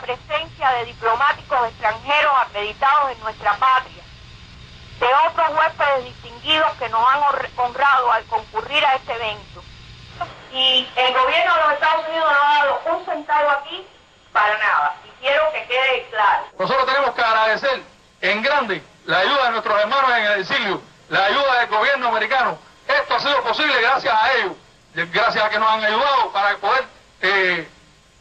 presencia de diplomáticos extranjeros acreditados en nuestra patria, de otros huéspedes distinguidos que nos han honrado al concurrir a este evento. Y el gobierno de los Estados Unidos no ha dado un centavo aquí para nada, y quiero que quede claro. Nosotros tenemos que agradecer en grande la ayuda de nuestros hermanos en el exilio, la ayuda del gobierno americano. Esto ha sido posible gracias a ellos, gracias a que nos han ayudado para poder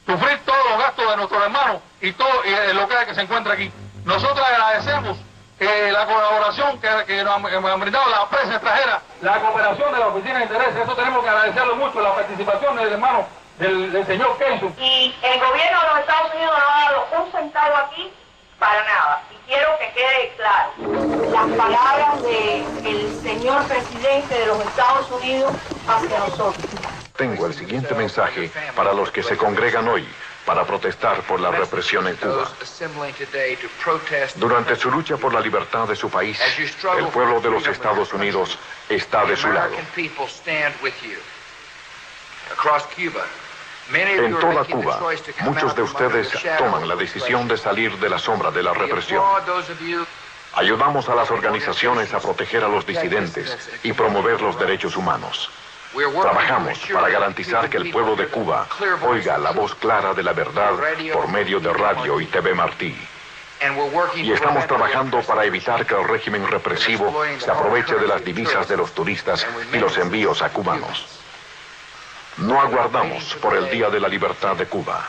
sufrir todos los gastos de nuestros hermanos y todo lo que se encuentra aquí. Nosotros agradecemos la colaboración que nos han brindado la prensa extranjera, la cooperación de la Oficina de Intereses, eso tenemos que agradecerlo mucho, la participación del hermano del señor Kenzo. Y el gobierno de los Estados Unidos no ha dado un centavo aquí para nada, y quiero que quede claro. Las palabras del señor presidente de los Estados Unidos hacia nosotros. Tengo el siguiente mensaje para los que se congregan hoy para protestar por la represión en Cuba. Durante su lucha por la libertad de su país, el pueblo de los Estados Unidos está de su lado. En toda Cuba, muchos de ustedes toman la decisión de salir de la sombra de la represión. Ayudamos a las organizaciones a proteger a los disidentes y promover los derechos humanos. Trabajamos para garantizar que el pueblo de Cuba oiga la voz clara de la verdad por medio de Radio y TV Martí. Y estamos trabajando para evitar que el régimen represivo se aproveche de las divisas de los turistas y los envíos a cubanos. No aguardamos por el Día de la Libertad de Cuba.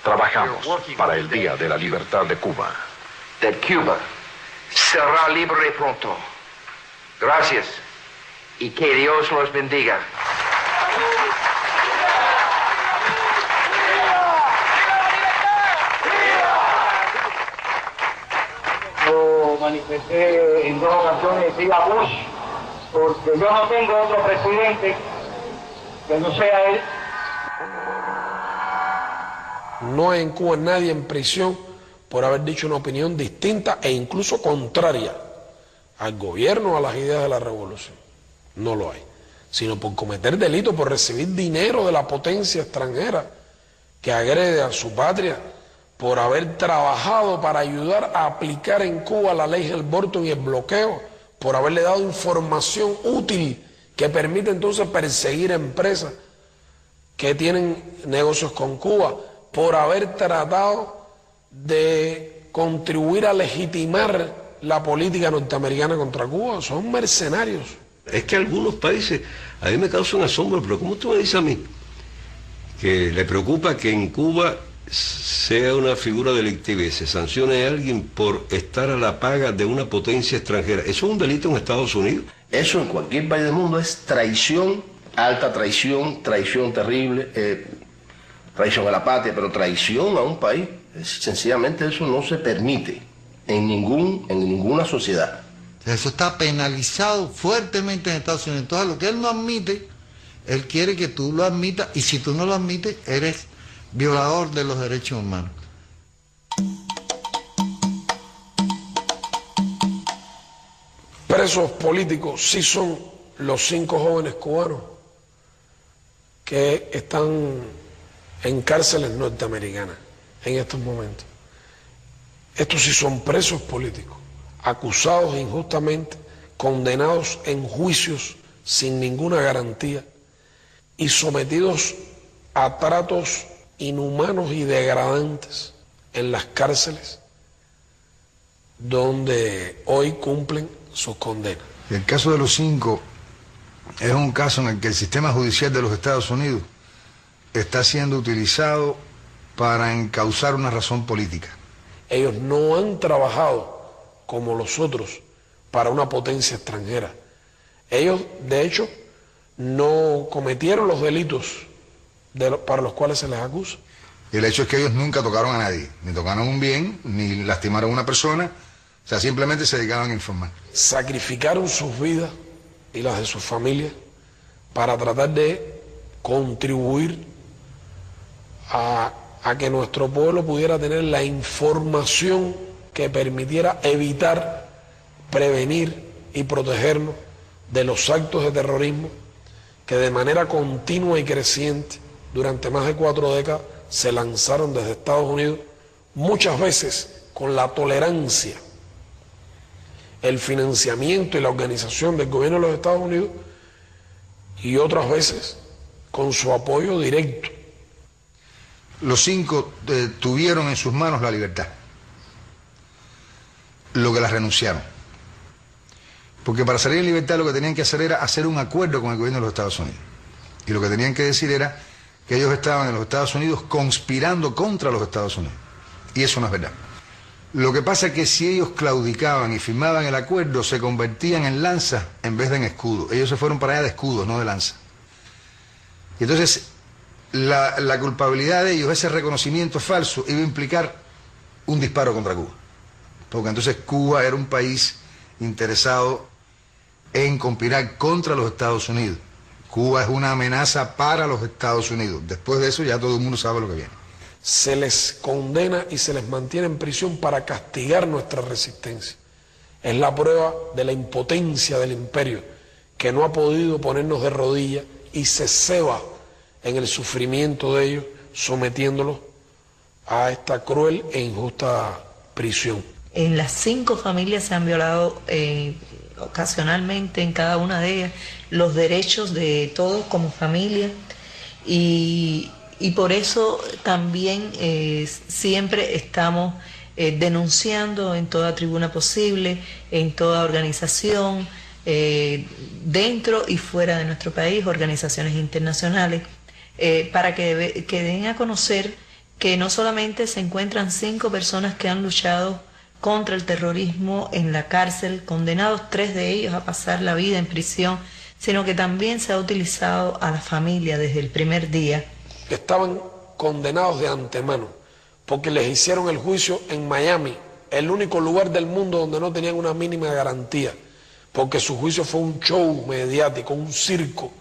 Trabajamos para el Día de la Libertad de Cuba. That Cuba será libre pronto. Gracias. Y que Dios los bendiga. Yo manifesté en 2 ocasiones viva Bush, porque yo no tengo otro presidente que no sea él. No hay en Cuba nadie en prisión por haber dicho una opinión distinta e incluso contraria al gobierno o a las ideas de la revolución. No lo hay, sino por cometer delitos, por recibir dinero de la potencia extranjera que agrede a su patria, por haber trabajado para ayudar a aplicar en Cuba la ley Helborton y el bloqueo, por haberle dado información útil que permite entonces perseguir empresas que tienen negocios con Cuba, por haber tratado de contribuir a legitimar la política norteamericana contra Cuba. Son mercenarios. Es que algunos países, a mí me causan asombro, pero ¿cómo tú me dices a mí que le preocupa que en Cuba sea una figura delictiva y se sancione a alguien por estar a la paga de una potencia extranjera? ¿Eso es un delito en Estados Unidos? Eso en cualquier país del mundo es traición, alta traición, traición terrible, traición a la patria, pero traición a un país. Sencillamente eso no se permite en ninguna sociedad. Eso está penalizado fuertemente en Estados Unidos. Entonces, lo que él no admite, él quiere que tú lo admitas, y si tú no lo admites, eres violador de los derechos humanos. Presos políticos sí son los 5 jóvenes cubanos que están en cárceles norteamericanas en estos momentos. Estos sí son presos políticos, acusados injustamente, condenados en juicios sin ninguna garantía y sometidos a tratos inhumanos y degradantes en las cárceles donde hoy cumplen sus condenas. El caso de los 5 es un caso en el que el sistema judicial de los Estados Unidos está siendo utilizado para encauzar una razón política. Ellos no han trabajado como los otros para una potencia extranjera. Ellos, de hecho, no cometieron los delitos para los cuales se les acusa. Y el hecho es que ellos nunca tocaron a nadie, ni tocaron un bien, ni lastimaron a una persona, o sea, simplemente se dedicaban a informar. Sacrificaron sus vidas y las de sus familias para tratar de contribuir a que nuestro pueblo pudiera tener la información que permitiera evitar, prevenir y protegernos de los actos de terrorismo que de manera continua y creciente durante más de 4 décadas se lanzaron desde Estados Unidos muchas veces con la tolerancia, el financiamiento y la organización del gobierno de los Estados Unidos, y otras veces con su apoyo directo. Los 5 tuvieron en sus manos la libertad, lo que las renunciaron. Porque para salir en libertad lo que tenían que hacer era hacer un acuerdo con el gobierno de los Estados Unidos. Y lo que tenían que decir era que ellos estaban en los Estados Unidos conspirando contra los Estados Unidos. Y eso no es verdad. Lo que pasa es que si ellos claudicaban y firmaban el acuerdo, se convertían en lanzas en vez de en escudos. Ellos se fueron para allá de escudos, no de lanzas. Y entonces la culpabilidad de ellos, ese reconocimiento falso, iba a implicar un disparo contra Cuba. Porque entonces Cuba era un país interesado en conspirar contra los Estados Unidos. Cuba es una amenaza para los Estados Unidos. Después de eso ya todo el mundo sabe lo que viene. Se les condena y se les mantiene en prisión para castigar nuestra resistencia. Es la prueba de la impotencia del imperio, que no ha podido ponernos de rodillas y se ceba en el sufrimiento de ellos, sometiéndolos a esta cruel e injusta prisión. En las 5 familias se han violado ocasionalmente, en cada una de ellas, los derechos de todos como familia, y por eso también siempre estamos denunciando en toda tribuna posible, en toda organización, dentro y fuera de nuestro país, organizaciones internacionales, para que den a conocer que no solamente se encuentran 5 personas que han luchado contra el terrorismo en la cárcel, condenados 3 de ellos a pasar la vida en prisión, sino que también se ha utilizado a la familia desde el primer día. Estaban condenados de antemano, porque les hicieron el juicio en Miami, el único lugar del mundo donde no tenían una mínima garantía, porque su juicio fue un show mediático, un circo,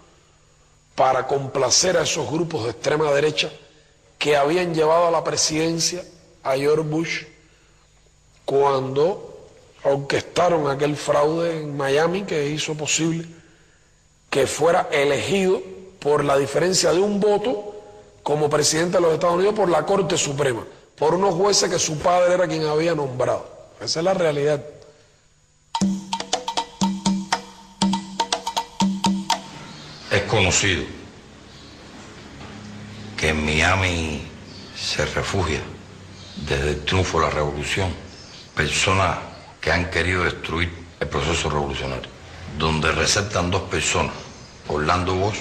para complacer a esos grupos de extrema derecha que habían llevado a la presidencia a George Bush cuando orquestaron aquel fraude en Miami que hizo posible que fuera elegido por la diferencia de un voto como presidente de los Estados Unidos por la Corte Suprema, por unos jueces que su padre era quien había nombrado. Esa es la realidad. Es conocido que en Miami se refugia desde el triunfo de la revolución personas que han querido destruir el proceso revolucionario, donde receptan 2 personas, Orlando Bosch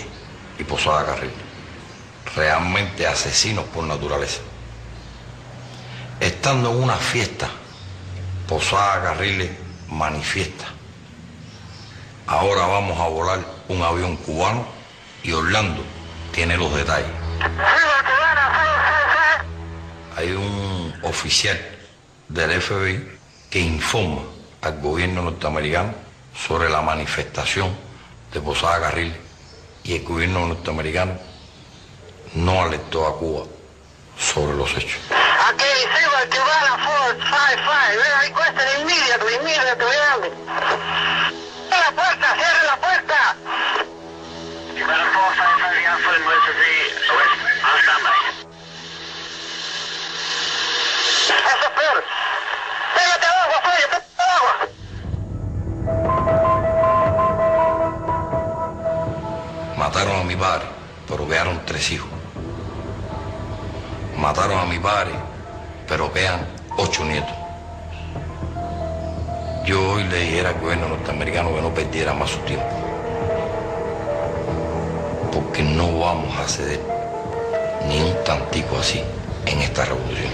y Posada Carril, realmente asesinos por naturaleza. Estando en una fiesta, Posada Carril manifiesta: ahora vamos a volar un avión cubano, y Orlando tiene los detalles. Hay un oficial del FBI que informa al gobierno norteamericano sobre la manifestación de Posada Carril, y el gobierno norteamericano no alertó a Cuba sobre los hechos. Aquí Civil Cubana 455, very requested immediately. ¡Cierre la puerta, cierre la puerta! Cubana 455, ya fue emergency arrest, on standby. Eso es peor. ¡Pégate abajo, Fabio, pégate abajo! Mataron a mi padre, pero quedaron 3 hijos. Mataron a mi padre, pero quedan 8 nietos. Yo hoy le dijera al gobierno norteamericano que no perdiera más su tiempo, porque no vamos a ceder ni un tantico así en esta revolución.